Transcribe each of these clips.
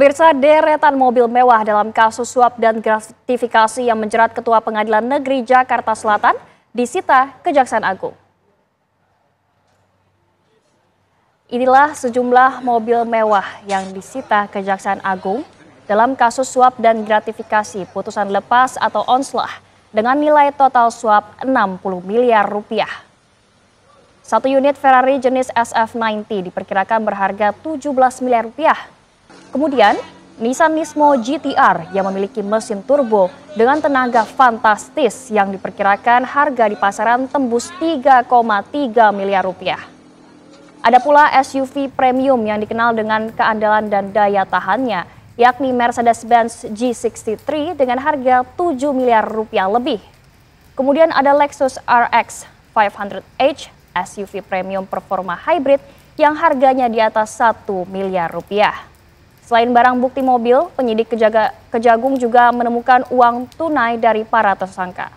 Pemirsa, deretan mobil mewah dalam kasus suap dan gratifikasi yang menjerat Ketua Pengadilan Negeri Jakarta Selatan disita Kejaksaan Agung. Inilah sejumlah mobil mewah yang disita Kejaksaan Agung dalam kasus suap dan gratifikasi putusan lepas atau onslah dengan nilai total suap 60 miliar rupiah. Satu unit Ferrari jenis SF90 diperkirakan berharga 17 miliar rupiah. Kemudian, Nissan Nismo GT-R yang memiliki mesin turbo dengan tenaga fantastis yang diperkirakan harga di pasaran tembus 3,3 miliar rupiah. Ada pula SUV premium yang dikenal dengan keandalan dan daya tahannya, yakni Mercedes-Benz G63 dengan harga 7 miliar rupiah lebih. Kemudian ada Lexus RX 500h, SUV premium performa hybrid yang harganya di atas 1 miliar rupiah. Selain barang bukti mobil, penyidik Kejagung juga menemukan uang tunai dari para tersangka.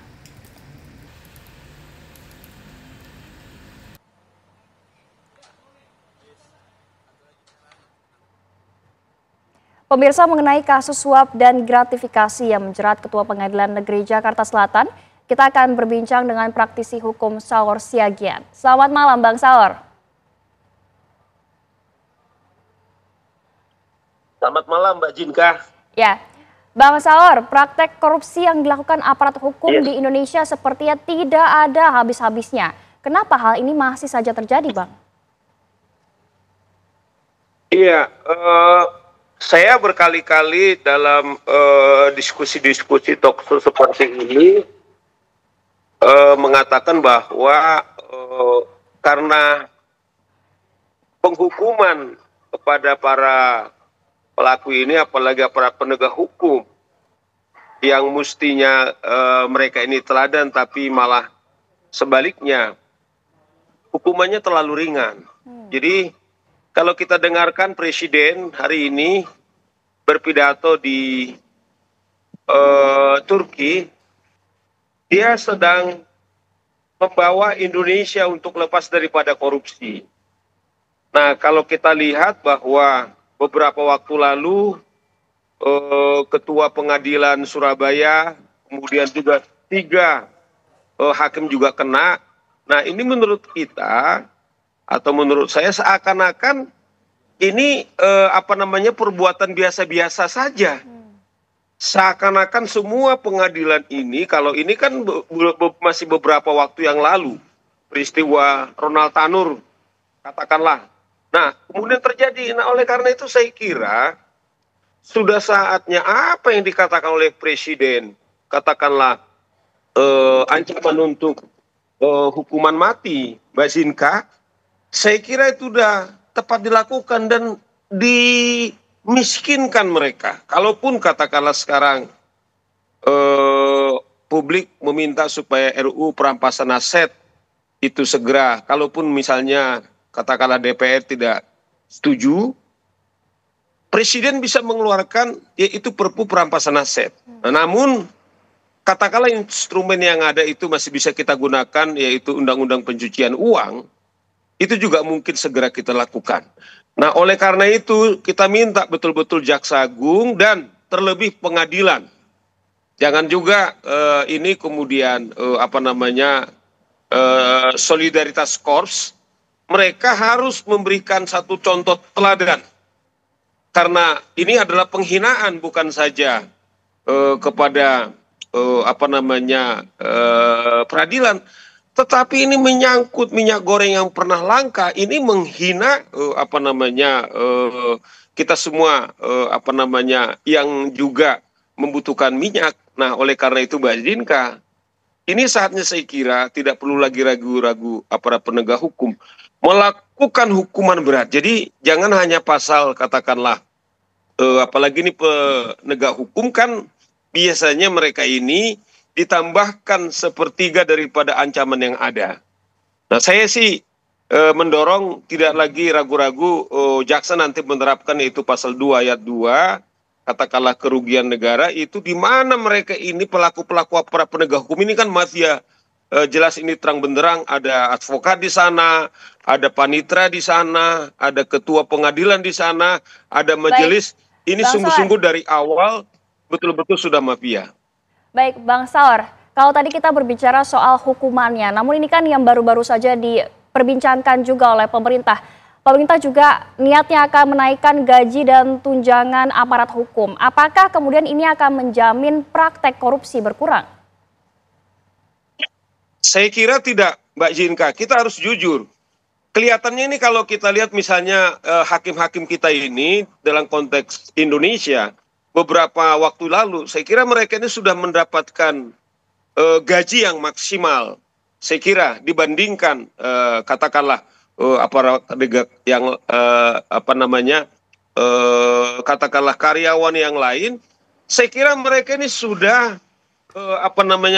Pemirsa, mengenai kasus suap dan gratifikasi yang menjerat Ketua Pengadilan Negeri Jakarta Selatan, kita akan berbincang dengan praktisi hukum Saur Siagian. Selamat malam, Bang Saur. Selamat malam, Mbak Jinka. Ya, Bang Saur, praktek korupsi yang dilakukan aparat hukum di Indonesia sepertinya tidak ada habis-habisnya. Kenapa hal ini masih saja terjadi, Bang? Iya, saya berkali-kali dalam diskusi-diskusi talkshow seperti ini mengatakan bahwa karena penghukuman kepada para pelaku ini, apalagi para penegak hukum yang mestinya mereka ini teladan, tapi malah sebaliknya hukumannya terlalu ringan. Jadi kalau kita dengarkan Presiden hari ini berpidato di Turki, dia sedang membawa Indonesia untuk lepas daripada korupsi. Nah, kalau kita lihat bahwa beberapa waktu lalu Ketua Pengadilan Surabaya, kemudian juga 3 hakim juga kena. Nah, ini menurut kita atau menurut saya seakan-akan ini perbuatan biasa-biasa saja. Seakan-akan semua pengadilan ini, kalau ini kan masih beberapa waktu yang lalu, peristiwa Ronald Tanur, katakanlah. Nah, kemudian terjadi. Nah, oleh karena itu saya kira sudah saatnya apa yang dikatakan oleh Presiden, katakanlah ancaman untuk hukuman mati, Mbak Zinka, saya kira itu sudah tepat dilakukan dan dimiskinkan mereka. Kalaupun katakanlah sekarang publik meminta supaya RUU perampasan aset itu segera, kalaupun misalnya katakanlah DPR tidak setuju, Presiden bisa mengeluarkan yaitu Perpu perampasan aset. Nah, namun katakanlah instrumen yang ada itu masih bisa kita gunakan, yaitu Undang-Undang Pencucian Uang, itu juga mungkin segera kita lakukan. Nah, oleh karena itu kita minta betul-betul Jaksa Agung dan terlebih pengadilan. Jangan juga ini kemudian solidaritas korps, mereka harus memberikan satu contoh teladan. Karena ini adalah penghinaan bukan saja kepada peradilan, tetapi ini menyangkut minyak goreng yang pernah langka. Ini menghina kita semua yang juga membutuhkan minyak. Nah, oleh karena itu Mbak Zinka, ini saatnya saya kira tidak perlu lagi ragu-ragu aparat penegak hukum melakukan hukuman berat. Jadi jangan hanya pasal katakanlah, apalagi ini penegak hukum kan biasanya mereka ini ditambahkan sepertiga daripada ancaman yang ada. Nah, saya sih mendorong tidak lagi ragu-ragu jaksa nanti menerapkan itu pasal 2 ayat 2, katakanlah kerugian negara, itu di mana mereka ini pelaku-pelaku aparat penegak hukum ini kan mafia. Jelas ini terang benderang, ada advokat di sana, ada panitra di sana, ada ketua pengadilan di sana, ada majelis ini Bang Saur. sungguh-sungguh dari awal betul-betul sudah mafia. Baik, Bang Saur. Kalau tadi kita berbicara soal hukumannya, namun ini kan yang baru-baru saja diperbincangkan juga oleh pemerintah. Pemerintah juga niatnya akan menaikkan gaji dan tunjangan aparat hukum. Apakah kemudian ini akan menjamin praktek korupsi berkurang? Saya kira tidak, Mbak Jinka. Kita harus jujur. Kelihatannya ini kalau kita lihat misalnya hakim-hakim kita ini dalam konteks Indonesia, beberapa waktu lalu, saya kira mereka ini sudah mendapatkan gaji yang maksimal. Saya kira dibandingkan katakanlah aparat negara yang katakanlah karyawan yang lain, saya kira mereka ini sudah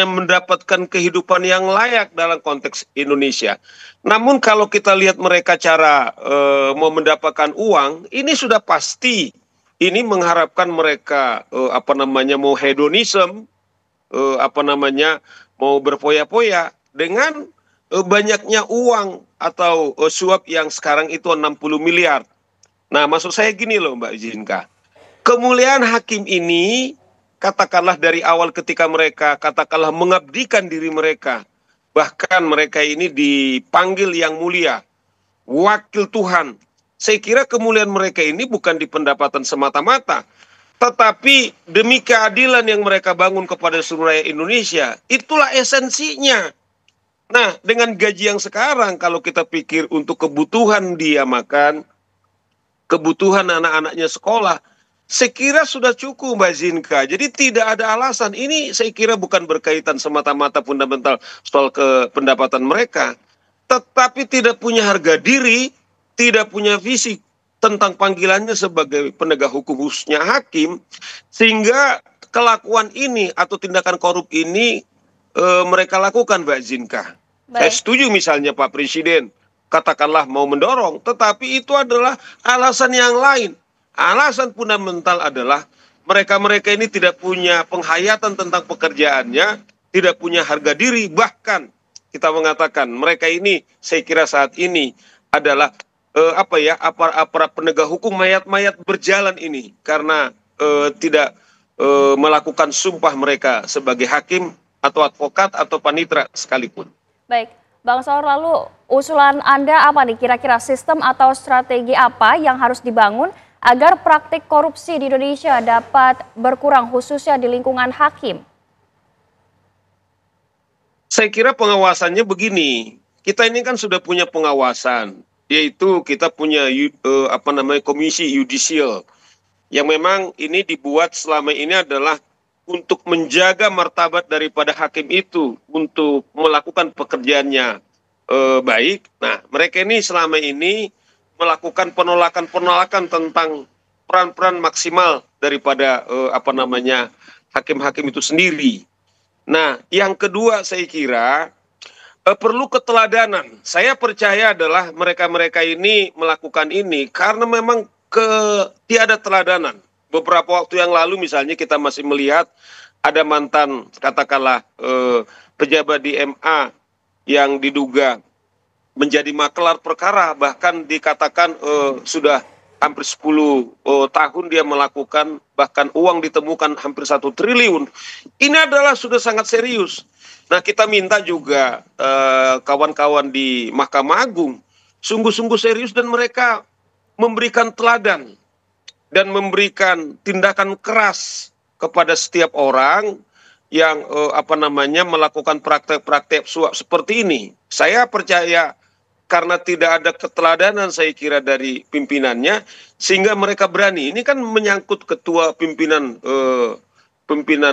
mendapatkan kehidupan yang layak dalam konteks Indonesia. Namun kalau kita lihat mereka cara mau mendapatkan uang, ini sudah pasti ini mengharapkan mereka mau hedonisme, mau berfoya-foya dengan banyaknya uang atau suap yang sekarang itu 60 miliar. Nah, maksud saya gini loh Mbak Zinka. Kemuliaan hakim ini katakanlah dari awal ketika mereka katakanlah mengabdikan diri mereka, bahkan mereka ini dipanggil yang mulia, wakil Tuhan. Saya kira kemuliaan mereka ini bukan di pendapatan semata-mata, tetapi demi keadilan yang mereka bangun kepada seluruh rakyat Indonesia, itulah esensinya. Nah, dengan gaji yang sekarang, kalau kita pikir untuk kebutuhan dia makan, kebutuhan anak-anaknya sekolah, saya kira sudah cukup Mbak Zinka. Jadi tidak ada alasan. Ini saya kira bukan berkaitan semata-mata fundamental soal pendapatan mereka, tetapi tidak punya harga diri, tidak punya visi tentang panggilannya sebagai penegak hukum khususnya hakim, sehingga kelakuan ini atau tindakan korup ini mereka lakukan Mbak Zinka. Saya setuju misalnya Pak Presiden katakanlah mau mendorong, tetapi itu adalah alasan yang lain. Alasan fundamental adalah mereka-mereka ini tidak punya penghayatan tentang pekerjaannya, tidak punya harga diri, bahkan kita mengatakan mereka ini saya kira saat ini adalah aparat penegak hukum mayat-mayat berjalan ini karena tidak melakukan sumpah mereka sebagai hakim atau advokat atau panitera sekalipun. Baik, Bang Saur, lalu usulan Anda apa nih kira-kira sistem atau strategi apa yang harus dibangun agar praktik korupsi di Indonesia dapat berkurang khususnya di lingkungan hakim? Saya kira pengawasannya begini, kita ini kan sudah punya pengawasan, yaitu kita punya komisi yudisial yang memang ini dibuat selama ini adalah untuk menjaga martabat daripada hakim itu untuk melakukan pekerjaannya baik. Nah, mereka ini selama ini melakukan penolakan tentang peran-peran maksimal daripada hakim-hakim itu sendiri. Nah, yang kedua saya kira perlu keteladanan. Saya percaya adalah mereka-mereka ini melakukan ini karena memang tiada teladanan. Beberapa waktu yang lalu misalnya kita masih melihat ada mantan katakanlah pejabat di MA yang diduga menjadi makelar perkara, bahkan dikatakan sudah hampir 10 tahun dia melakukan, bahkan uang ditemukan hampir 1 triliun. Ini adalah sudah sangat serius. Nah, kita minta juga kawan-kawan di Mahkamah Agung sungguh-sungguh serius dan mereka memberikan teladan dan memberikan tindakan keras kepada setiap orang yang melakukan praktek-praktek suap seperti ini. Saya percaya karena tidak ada keteladanan saya kira dari pimpinannya, sehingga mereka berani. Ini kan menyangkut ketua pimpinan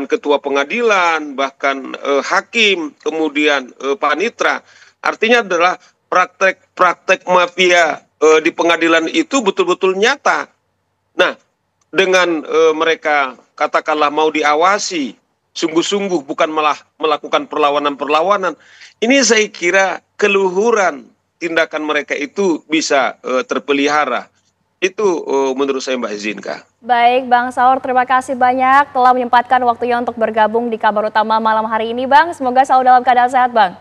ketua pengadilan, bahkan hakim, kemudian panitera. Artinya adalah praktek mafia di pengadilan itu betul-betul nyata. Nah, dengan mereka katakanlah mau diawasi, sungguh-sungguh bukan malah melakukan perlawanan-perlawanan. Ini saya kira keluhuran tindakan mereka itu bisa terpelihara. Itu menurut saya Mbak Zinka. Baik, Bang Saur, terima kasih banyak telah menyempatkan waktunya untuk bergabung di Kabar Utama malam hari ini, Bang. Semoga selalu dalam keadaan sehat, Bang.